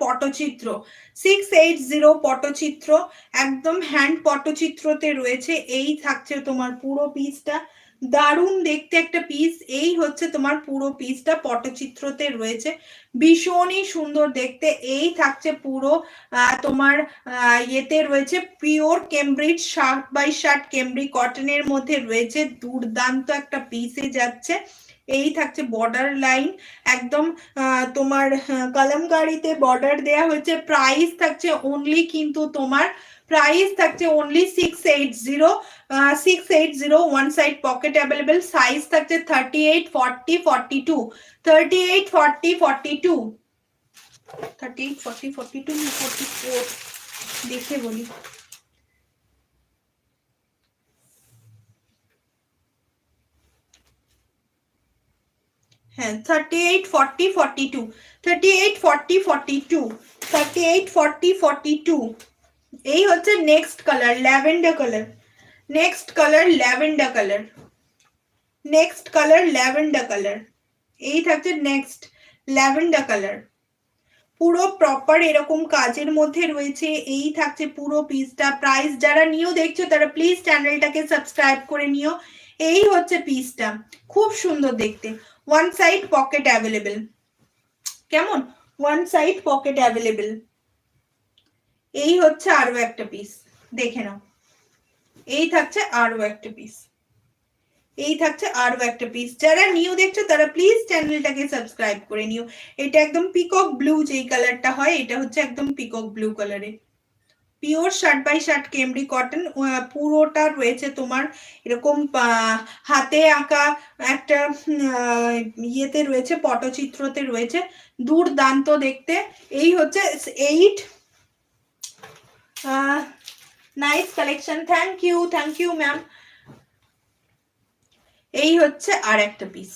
পটচিত্র 680 পটচিত্র, একদম হ্যান্ড পটচিত্রতে রয়েছে। এই থাকছে তোমার পুরো পিসটা, দারুণ দেখতে একটা পিস। এই হচ্ছে তোমার পুরো পিসটা পটচিত্রতে রয়েছে, ভীষণই সুন্দর দেখতে। এই থাকছে পুরো তোমার ইয়েতে রয়েছে pure Cambridge shirt by shirt Cambridge কটনের মধ্যে রয়েছে, দুর্দান্ত একটা পিসে যাচ্ছে। এই থাকছে বর্ডার লাইন, একদম তোমার কলমকারিতে বর্ডার দেয়া হয়েছে। প্রাইস থাকছে অনলি, কিন্তু তোমার প্রাইস থাকছে only 680। 680, one side pocket available, size থাকছে 38, 40, 42, 38, 40, 42, 38, 40, 42, 44 দেখে বলি। হ্যাঁ 38, 40, 42, 38, 40, 42, 38, 40, 42। এই হচ্ছে next colour lavender colour, next colour lavender colour, next colour lavender colour. এই থাকছে নেক্সট ল্যাভেন্ডার কালার, পুরো প্রপার এরকম কাজের মধ্যে রয়েছে। এই থাকছে পুরো পিসটা। প্রাইস যারা নিউ দেখছো তারা প্লিজ চ্যানেলটাকে সাবস্ক্রাইব করে নিও। এই হচ্ছে পিসটা, খুব সুন্দর দেখতে। ওয়ান সাইড পকেট অ্যাভেলেবেল, কেমন, ওয়ান সাইড পকেট অ্যাভেলেবেল। এই হচ্ছে আরো একটা পিস, দেখে নাও। এই থাকছে আরো একটা পিস, এই থাকছে আরো একটা পিস। যারা নিউ দেখছো তারা প্লিজ চ্যানেলটাকে সাবস্ক্রাইব করে নিও। এটা একদম পিকক ব্লু যেই কালারটা হয়, এটা হচ্ছে একদম পিকক ব্লু কালারে, pure shirt by shirt Cambridge cotton. পুরোটা রয়েছে তোমার এরকম হাতে আঁকা একটা ইয়েতে রয়েছে, পটচিত্রতে রয়েছে, দুর্দান্ত দেখতে। এই হচ্ছে 8 nice collection, thank you ma'am. এই হচ্ছে আর একটা পিস।